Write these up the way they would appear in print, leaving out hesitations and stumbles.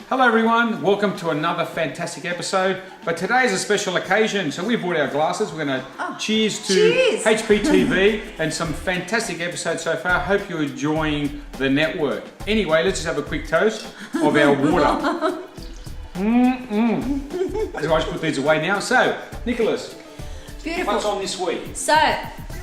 Hello everyone, welcome to another fantastic episode. But today is a special occasion, so we brought our glasses. We're going to cheers to HPTV and some fantastic episodes so far. Hope you're enjoying the network. Anyway, let's just have a quick toast of our water. So I just put these away now. So, Nicholas, beautiful. What's on this week? So,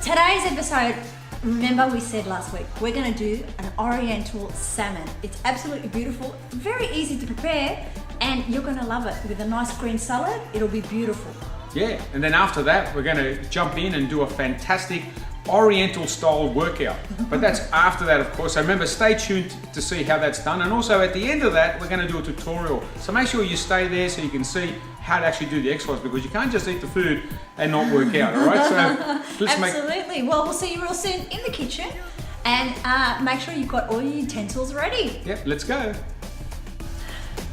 today's episode, remember we said last week, we're going to do an Oriental salmon. It's absolutely beautiful, very easy to prepare, and you're going to love it. With a nice green salad, it'll be beautiful. Yeah, and then after that, we're going to jump in and do a fantastic Oriental style workout. But that's after that, of course. So remember, stay tuned to see how that's done. And also at the end of that, we're going to do a tutorial. So make sure you stay there so you can see how to actually do the exercise, because you can't just eat the food and not work out, all right? So let's absolutely. Well, we'll see you real soon in the kitchen, and make sure you've got all your utensils ready. Yep, let's go.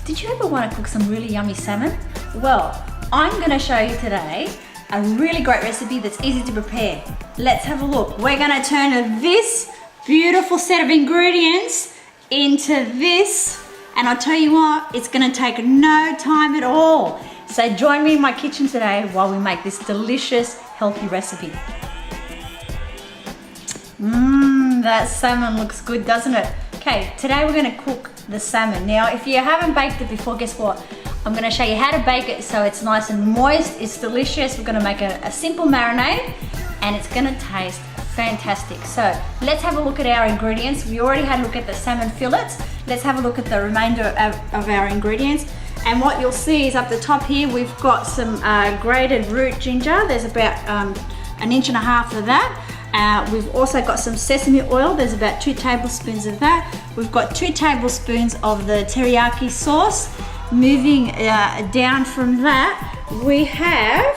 Did you ever want to cook some really yummy salmon? Well, I'm going to show you today a really great recipe that's easy to prepare. Let's have a look. We're going to turn this beautiful set of ingredients into this, and I'll tell you what, it's going to take no time at all. So join me in my kitchen today while we make this delicious, healthy recipe. That salmon looks good, doesn't it? Okay, today we're going to cook the salmon. Now, if you haven't baked it before, guess what? I'm going to show you how to bake it so it's nice and moist, it's delicious. We're going to make a simple marinade, and it's going to taste fantastic. So let's have a look at our ingredients. We already had a look at the salmon fillets. Let's have a look at the remainder of our ingredients. And what you'll see is up the top here, we've got some grated root ginger. There's about 1.5 inches of that. We've also got some sesame oil. There's about 2 tablespoons of that. We've got 2 tablespoons of the teriyaki sauce. Moving down from that, we have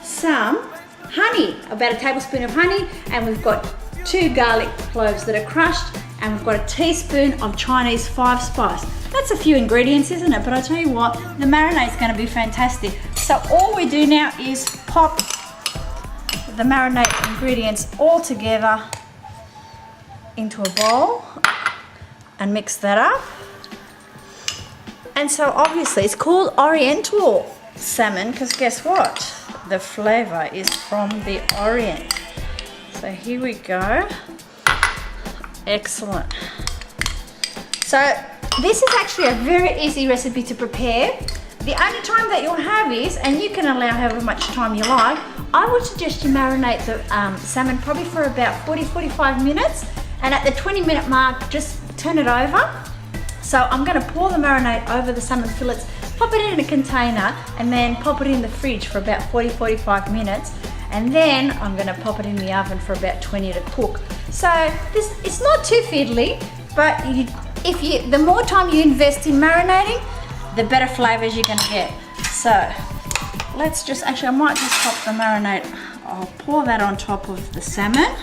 some honey, about 1 tablespoon of honey, and we've got 2 garlic cloves that are crushed, and we've got 1 teaspoon of Chinese 5-spice. That's a few ingredients, isn't it? But I tell you what, the marinade's going to be fantastic. So all we do now is pop the marinade ingredients all together into a bowl and mix that up. And so obviously it's called Oriental salmon because guess what? The flavor is from the Orient. So here we go. Excellent. So this is actually a very easy recipe to prepare. The only time that you'll have is, and you can allow however much time you like, I would suggest you marinate the salmon probably for about 40-45 minutes, and at the 20-minute mark just turn it over. So I'm going to pour the marinade over the salmon fillets, pop it in a container, and then pop it in the fridge for about 40-45 minutes, and then I'm going to pop it in the oven for about 20 to cook. So it's not too fiddly, but the more time you invest in marinating, the better flavors you're going to get. So let's just, actually I might just pop the marinade, I'll pour that on top of the salmon,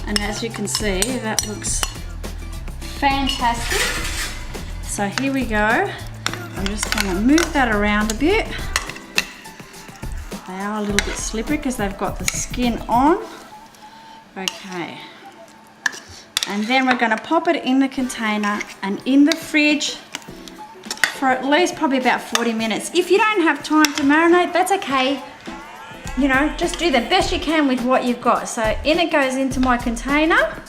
and as you can see, that looks fantastic. So here we go. I'm just going to move that around a bit. They are a little bit slippery because they've got the skin on. Okay. And then we're going to pop it in the container and in the fridge for at least probably about 40 minutes. If you don't have time to marinate, that's okay. You know, just do the best you can with what you've got. So in it goes into my container.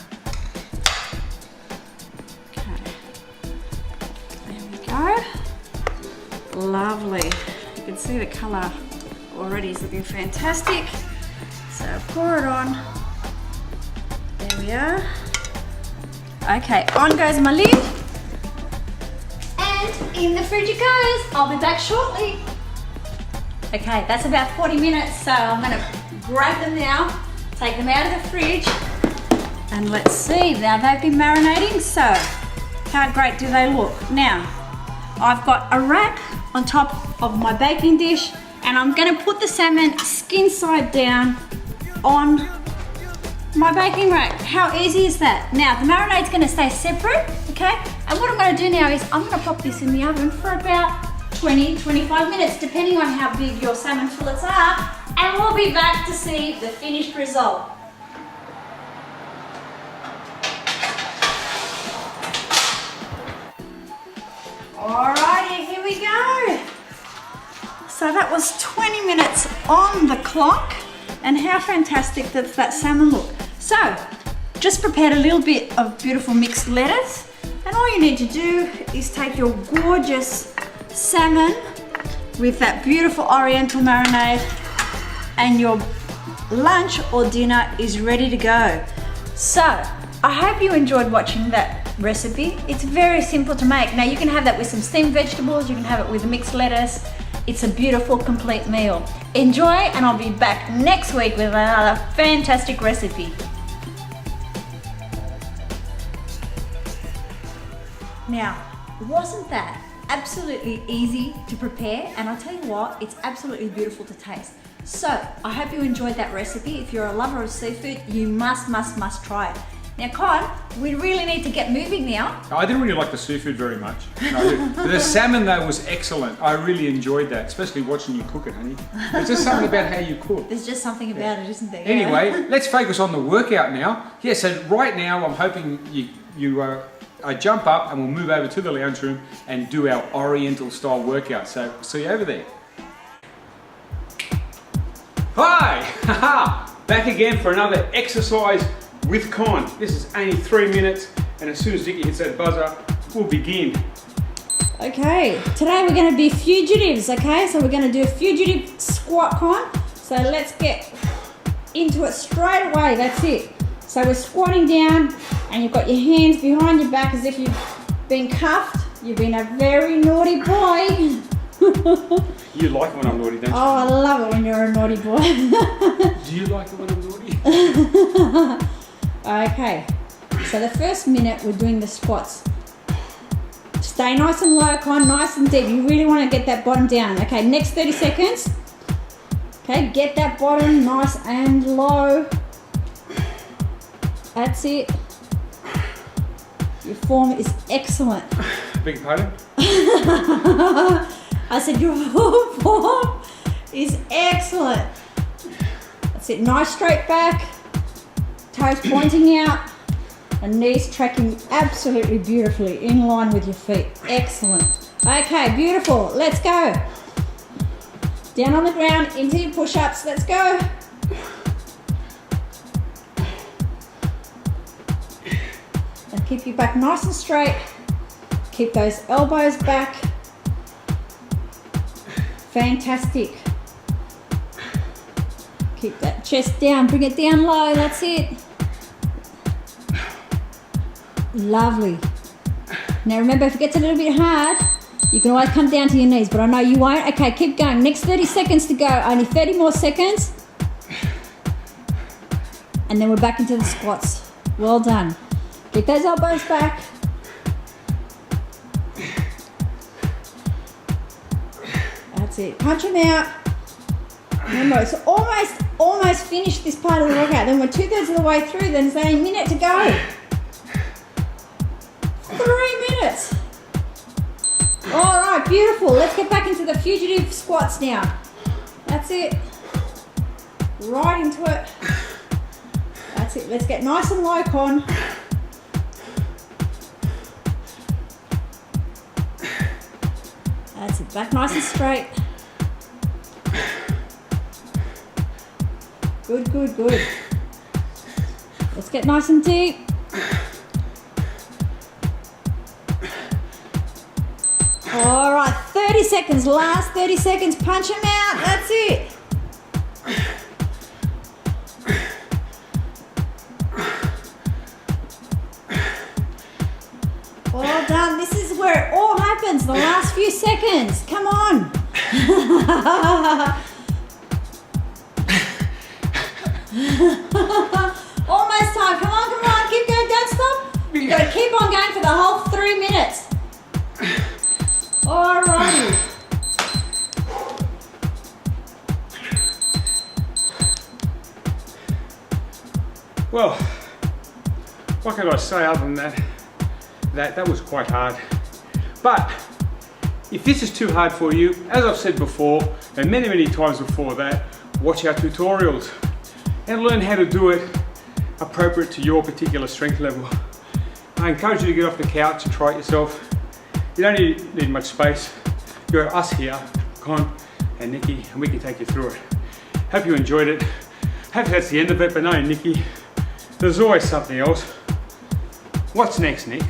Lovely. You can see the colour already is looking fantastic. So pour it on. There we are. Okay, on goes my lid. And in the fridge it goes. I'll be back shortly. Okay, that's about 40 minutes. So I'm going to grab them now, take them out of the fridge, and let's see. Now they've been marinating, so how great do they look? Now, I've got a rack on top of my baking dish, and I'm going to put the salmon skin side down on my baking rack. How easy is that? Now the marinade's going to stay separate, okay? And what I'm going to do now is I'm going to pop this in the oven for about 20-25 minutes, depending on how big your salmon fillets are, and we'll be back to see the finished result. Alright. we go. So that was 20 minutes on the clock. And how fantastic does that salmon look? So, just prepared a little bit of beautiful mixed lettuce. And all you need to do is take your gorgeous salmon with that beautiful Oriental marinade, and your lunch or dinner is ready to go. So, I hope you enjoyed watching that recipe. It's very simple to make. Now you can have that with some steamed vegetables, you can have it with mixed lettuce. It's a beautiful, complete meal. Enjoy, and I'll be back next week with another fantastic recipe. Now, wasn't that absolutely easy to prepare? And I'll tell you what, it's absolutely beautiful to taste. So, I hope you enjoyed that recipe. If you're a lover of seafood, you must try it. Now, Con, we really need to get moving now. I didn't really like the seafood very much. No, the salmon though was excellent. I really enjoyed that, especially watching you cook it, honey. There's just something about how you cook. There's just something about it, isn't there? Anyway, let's focus on the workout now. Yeah, so right now I'm hoping I jump up and we'll move over to the lounge room and do our Oriental style workout. So see you over there. Hi! Back again for another exercise with Con. This is only 3 minutes, and as soon as Niki hits that buzzer, we'll begin. Okay, today we're going to be fugitives, okay? So we're going to do a fugitive squat, Con. So let's get into it straight away, that's it. So we're squatting down, and you've got your hands behind your back as if you've been cuffed. You've been a very naughty boy. You like it when I'm naughty, don't you? Oh, I love it when you're a naughty boy. Do you like it when I'm naughty? Okay, so the first minute we're doing the squats. Stay nice and low, Con, nice and deep. You really want to get that bottom down. Okay, next 30 seconds. Okay, get that bottom nice and low. That's it. Your form is excellent. Beg your pardon? I said your form is excellent. That's it, nice straight back. Toes pointing out, and knees tracking absolutely beautifully in line with your feet. Excellent. Okay, beautiful. Let's go. Down on the ground, into your push-ups. Let's go. And keep your back nice and straight. Keep those elbows back. Fantastic. Keep that chest down, bring it down low, that's it. Lovely. Now remember, if it gets a little bit hard, you can always come down to your knees, but I know you won't. Okay, keep going. Next 30 seconds to go, only 30 more seconds. And then we're back into the squats. Well done. Get those elbows back. That's it, punch them out. Remember, it's almost finished this part of the workout. Then we're 2/3 of the way through, then there's only a minute to go. 3 minutes. All right, beautiful. Let's get back into the fugitive squats now. That's it. Right into it. That's it. Let's get nice and low, Con. That's it. Back nice and straight. Good, good, good. Let's get nice and deep. All right, 30 seconds, last 30 seconds, punch them out, that's it. Well done, this is where it all happens, the last few seconds, come on. Almost time, come on, keep going, don't stop. You've got to keep on going for the whole 3 minutes. Alrighty. Well, what can I say other than that? That was quite hard. But if this is too hard for you, as I've said before, and many times before that, watch our tutorials and learn how to do it appropriate to your particular strength level. I encourage you to get off the couch and try it yourself. You don't need much space. you got us here, Con and Niki, and we can take you through it. Hope you enjoyed it. Hope that's the end of it, but no, Niki, there's always something else. What's next, Nick?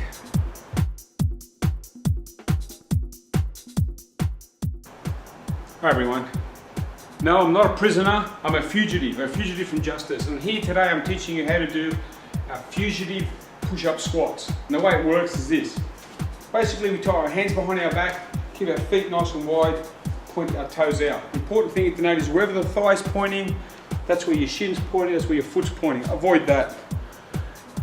Hi everyone. No, I'm not a prisoner, I'm a fugitive from justice. And here today I'm teaching you how to do fugitive push-up squats. And the way it works is this. Basically we tie our hands behind our back, keep our feet nice and wide, point our toes out. The important thing to note is wherever the thigh's pointing, that's where your shin's pointing, that's where your foot's pointing. Avoid that.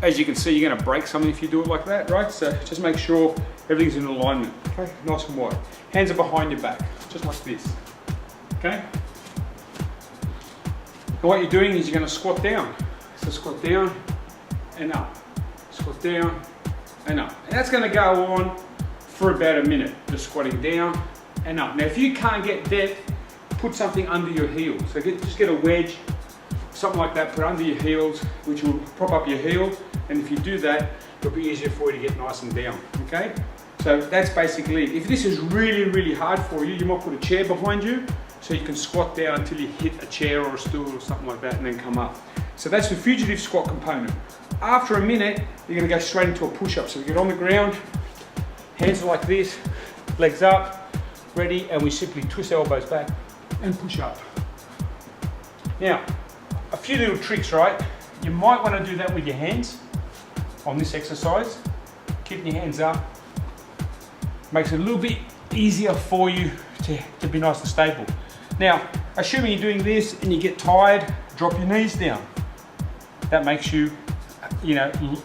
As you can see, you're going to break something if you do it like that, right? So just make sure everything's in alignment, okay? Nice and wide. Hands are behind your back, just like this, okay? And what you're doing is you're going to squat down. So squat down and up, squat down and up. And that's going to go on for about a minute, just squatting down and up. Now if you can't get depth, put something under your heels. So just get a wedge, something like that, put under your heels, which will prop up your heel. And if you do that, it'll be easier for you to get nice and down, okay? So that's basically, if this is really, really hard for you, you might put a chair behind you so you can squat down until you hit a chair or a stool or something like that and then come up. So that's the fugitive squat component. After a minute, you're gonna go straight into a push-up. So we get on the ground, hands are like this, legs up, ready, and we simply twist our elbows back and push up. Now, a few little tricks, right? You might want to do that with your hands on this exercise. Keeping your hands up makes it a little bit easier for you to be nice and stable. Now, assuming you're doing this and you get tired, drop your knees down. That makes you,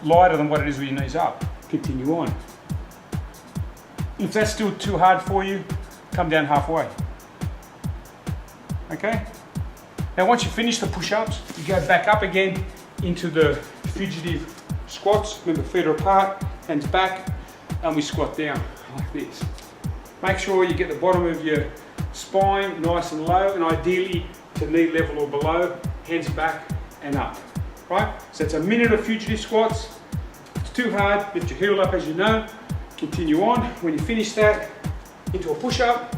lighter than what it is with your knees up. Continue on. If that's still too hard for you, come down halfway. Okay? Now once you finish the push-ups, you go back up again into the fugitive squats. Remember, feet are apart, hands back, and we squat down like this. Make sure you get the bottom of your spine nice and low, and ideally to knee level or below, hands back and up, right? So it's a minute of fugitive squats. If it's too hard, lift your heel up as you know. Continue on. When you finish that, into a push-up,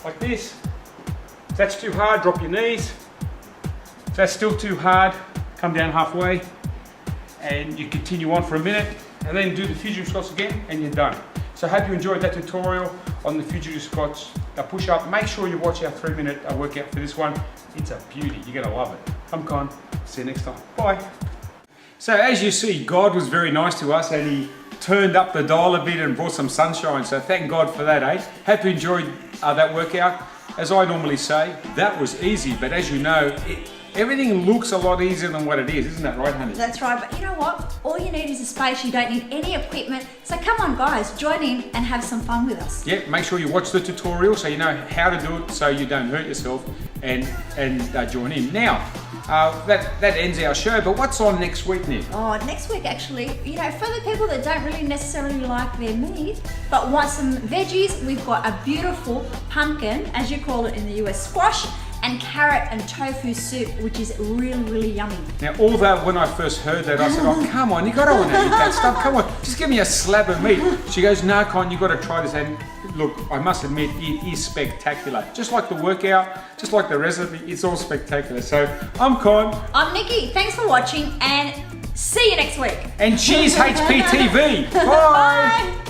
like this. If that's too hard, drop your knees. If that's still too hard, come down halfway and you continue on for a minute and then do the fugitive squats again and you're done. So I hope you enjoyed that tutorial on the fugitive squats push up. Make sure you watch our 3-minute workout for this one. It's a beauty, you're gonna love it. I'm Con, see you next time, bye. So as you see, God was very nice to us and he turned up the dial a bit and brought some sunshine. So thank God for that, eh? Hope you enjoyed that workout. As I normally say, that was easy, but as you know, everything looks a lot easier than what it is, isn't that right, honey? That's right, but you know what? All you need is a space, you don't need any equipment. So come on guys, join in and have some fun with us. Yeah, make sure you watch the tutorial so you know how to do it so you don't hurt yourself and join in. Now, that ends our show, but what's on next week, Nick? Oh, next week actually, for the people that don't really necessarily like their meat, but want some veggies, we've got a beautiful pumpkin, as you call it in the US, squash, and carrot and tofu soup, which is really, really yummy. Now, all that, when I first heard that, I said, oh, come on, Nick, I don't want to eat that stuff, come on, just give me a slab of meat. She goes, no, Con, you got to try this, and look, I must admit, it is spectacular. Just like the workout, just like the recipe, it's all spectacular. So, I'm Con. I'm Niki, thanks for watching, and see you next week. And cheers, HPTV. Bye. Bye.